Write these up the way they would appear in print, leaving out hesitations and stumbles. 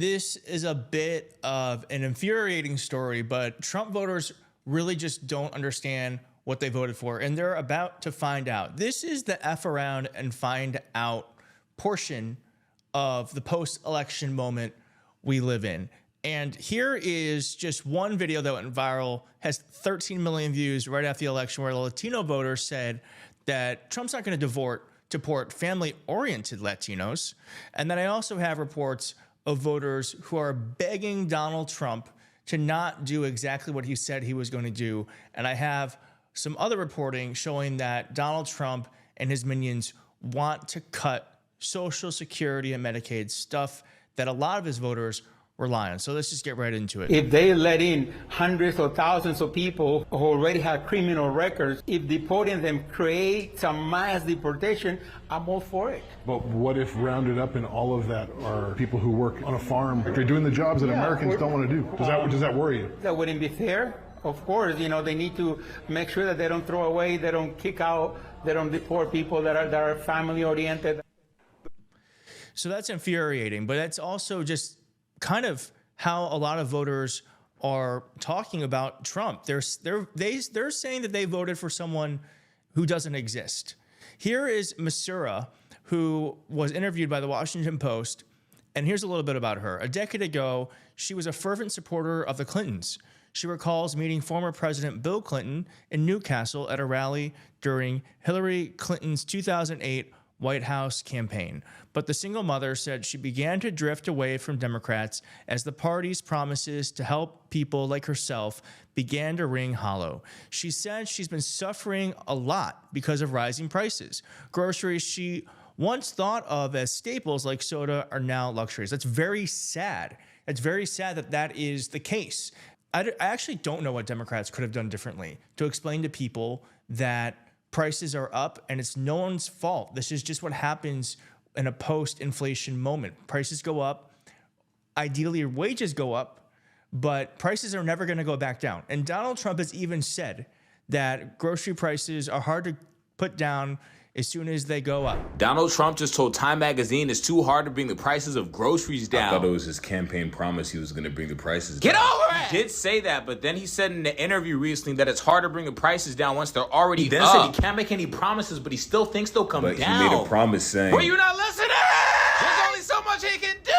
This is a bit of an infuriating story, but Trump voters really just don't understand what they voted for, and they're about to find out. This is the F around and find out portion of the post-election moment we live in. And here is just one video that went viral, has 13 million views right after the election, where the Latino voters said that Trump's not going to deport family-oriented Latinos. And then I also have reports of voters who are begging Donald Trump to not do exactly what he said he was going to do. And I have some other reporting showing that Donald Trump and his minions want to cut Social Security and Medicaid, stuff that a lot of his voters rely on. So let's just get right into it. If they let in hundreds or thousands of people who already have criminal records, if deporting them creates a mass deportation, I'm all for it. But what if rounded up in all of that are people who work on a farm, they're doing the jobs that Americans don't want to do? Does that worry you? That wouldn't be fair. Of course, they need to make sure that they don't throw away, they don't kick out, they don't deport people that are family oriented. So that's infuriating, but that's also just kind of how a lot of voters are talking about Trump. They're saying that they voted for someone who doesn't exist. Here is Masura, who was interviewed by the Washington Post, and here's a little bit about her. A decade ago, she was a fervent supporter of the Clintons. She recalls meeting former President Bill Clinton in Newcastle at a rally during Hillary Clinton's 2008 White House campaign. But the single mother said she began to drift away from Democrats as the party's promises to help people like herself began to ring hollow. She said she's been suffering a lot because of rising prices. Groceries she once thought of as staples like soda are now luxuries. That's very sad. It's very sad that that is the case. I actually don't know what Democrats could have done differently to explain to people that prices are up and it's no one's fault. This is just what happens in a post-inflation moment. Prices go up. Ideally, wages go up, but prices are never going to go back down. And Donald Trump has even said that grocery prices are hard to put down as soon as they go up. Donald Trump just told Time Magazine it's too hard to bring the prices of groceries down. I thought it was his campaign promise he was going to bring the prices down. Get over it! He did say that, but then he said in the interview recently that it's hard to bring the prices down once they're already up. He then said he can't make any promises, but he still thinks they'll come down. But he made a promise saying... Were you not listening? There's only so much he can do!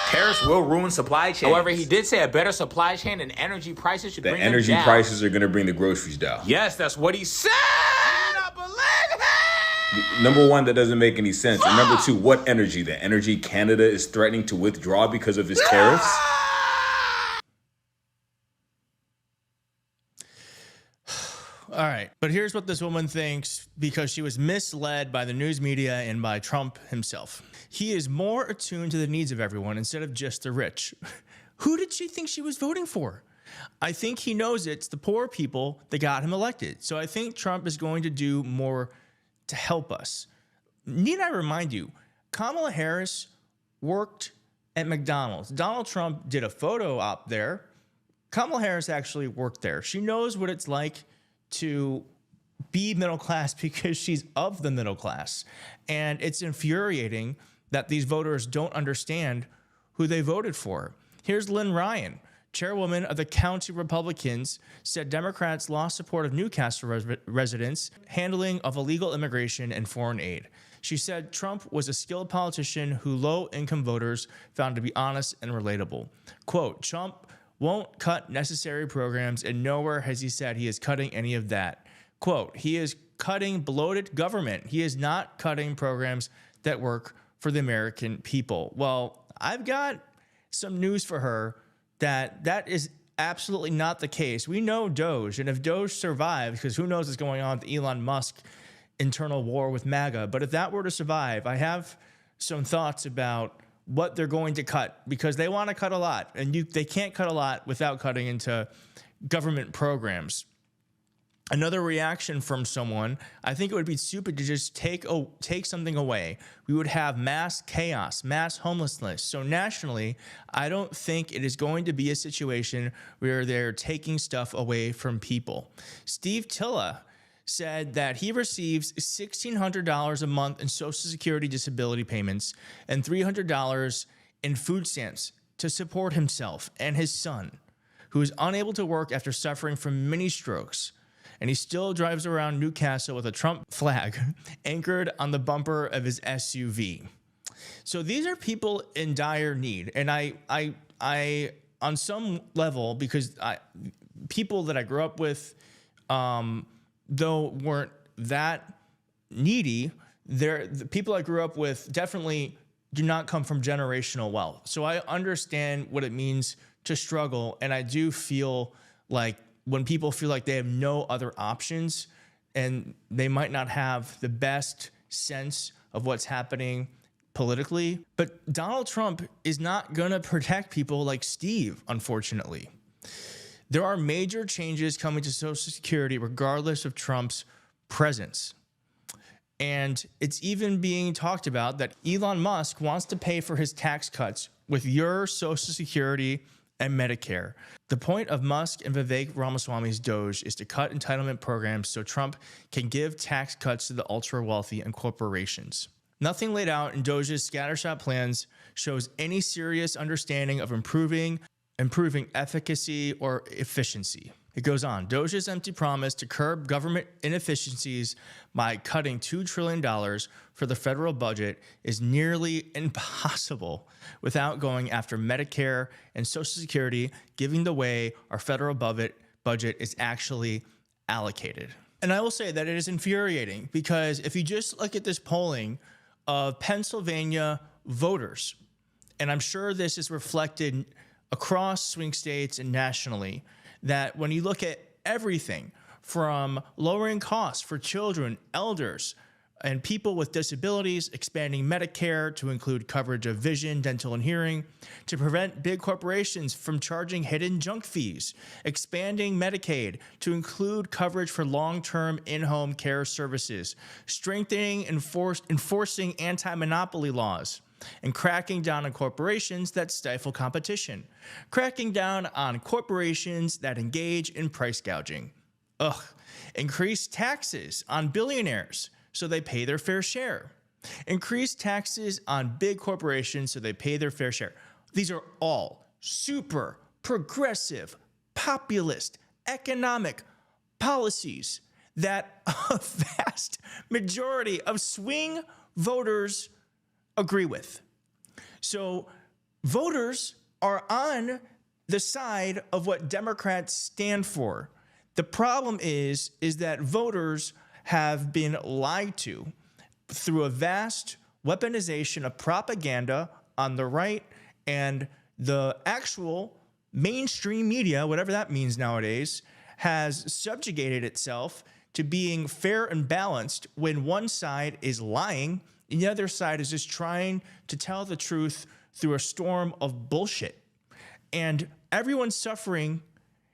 Tariffs will ruin supply chains. However, he did say a better supply chain and energy prices should bring them down. The energy prices are going to bring the groceries down. Yes, that's what he said! You do not believe him! Number one, that doesn't make any sense. And number two, what energy? The energy Canada is threatening to withdraw because of his tariffs? All right, but here's what this woman thinks because she was misled by the news media and by Trump himself. He is more attuned to the needs of everyone instead of just the rich. Who did she think she was voting for? I think he knows it's the poor people that got him elected. So I think Trump is going to do more to help us. Need I remind you, Kamala Harris worked at McDonald's. Donald Trump did a photo op there. Kamala Harris actually worked there. She knows what it's like to be middle class because she's of the middle class. And it's infuriating that these voters don't understand who they voted for. Here's Lynn Ryan, chairwoman of the county Republicans, said Democrats lost support of Newcastle residents handling of illegal immigration and foreign aid. She said Trump was a skilled politician who low-income voters found to be honest and relatable. Quote, Trump won't cut necessary programs, and nowhere has he said he is cutting any of that. Quote, he is cutting bloated government. He is not cutting programs that work for the American people. Well, I've got some news for her that is absolutely not the case. We know Doge, and if Doge survives, because who knows what's going on with Elon Musk internal war with MAGA, but if that were to survive, I have some thoughts about what they're going to cut, because they want to cut a lot, and they can't cut a lot without cutting into government programs. Another reaction from someone, I think it would be stupid to just take something away. We would have mass chaos, mass homelessness. So nationally, I don't think it is going to be a situation where they're taking stuff away from people. Steve Tilla said that he receives $1,600 a month in Social Security disability payments and $300 in food stamps to support himself and his son, who is unable to work after suffering from many strokes, and he still drives around Newcastle with a Trump flag anchored on the bumper of his SUV. So these are people in dire need, and I on some level, because people that I grew up with, though weren't that needy, the people I grew up with definitely do not come from generational wealth. So I understand what it means to struggle, and I do feel like when people feel like they have no other options and they might not have the best sense of what's happening politically, but Donald Trump is not going to protect people like Steve, unfortunately. There are major changes coming to Social Security regardless of Trump's presence. And it's even being talked about that Elon Musk wants to pay for his tax cuts with your Social Security and Medicare. The point of Musk and Vivek Ramaswamy's Doge is to cut entitlement programs so Trump can give tax cuts to the ultra wealthy and corporations. Nothing laid out in Doge's scattershot plans shows any serious understanding of improving efficacy or efficiency. It goes on. Doge's empty promise to curb government inefficiencies by cutting $2 trillion for the federal budget is nearly impossible without going after Medicare and Social Security, giving the way our federal budget is actually allocated. And I will say that it is infuriating because if you just look at this polling of Pennsylvania voters, and I'm sure this is reflected across swing states and nationally, that when you look at everything from lowering costs for children, elders, and people with disabilities, expanding Medicare to include coverage of vision, dental, and hearing, to prevent big corporations from charging hidden junk fees, expanding Medicaid to include coverage for long-term in-home care services, strengthening enforcing anti-monopoly laws, and cracking down on corporations that stifle competition, cracking down on corporations that engage in price gouging. Increase taxes on billionaires so they pay their fair share. Increase taxes on big corporations so they pay their fair share. These are all super progressive, populist, economic policies that a vast majority of swing voters agree with. So voters are on the side of what Democrats stand for. The problem is that voters have been lied to through a vast weaponization of propaganda on the right, and the actual mainstream media, whatever that means nowadays, has subjugated itself to being fair and balanced when one side is lying and the other side is just trying to tell the truth through a storm of bullshit. And everyone's suffering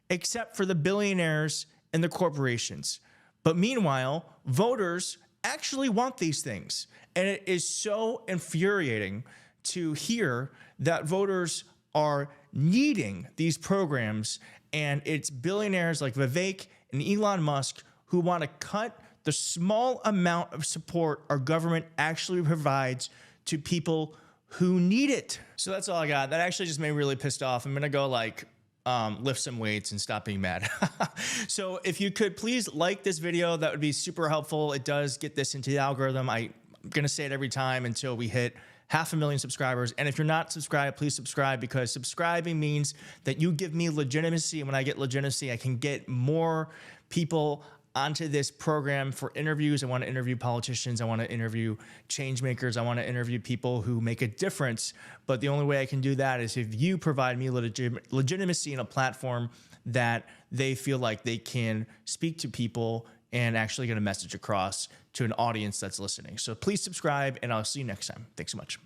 except for the billionaires and the corporations. But meanwhile, voters actually want these things. And it is so infuriating to hear that voters are needing these programs, and it's billionaires like Vivek and Elon Musk who want to cut the small amount of support our government actually provides to people who need it. So that's all I got. That actually just made me really pissed off. I'm gonna go lift some weights and stop being mad. So if you could please like this video, that would be super helpful. It does get this into the algorithm. I'm gonna say it every time until we hit 500,000 subscribers. And if you're not subscribed, please subscribe, because subscribing means that you give me legitimacy. And when I get legitimacy, I can get more people onto this program for interviews. I want to interview politicians. I want to interview change makers. I want to interview people who make a difference. But the only way I can do that is if you provide me legitimacy in a platform that they feel like they can speak to people and actually get a message across to an audience that's listening. So please subscribe, and I'll see you next time. Thanks so much.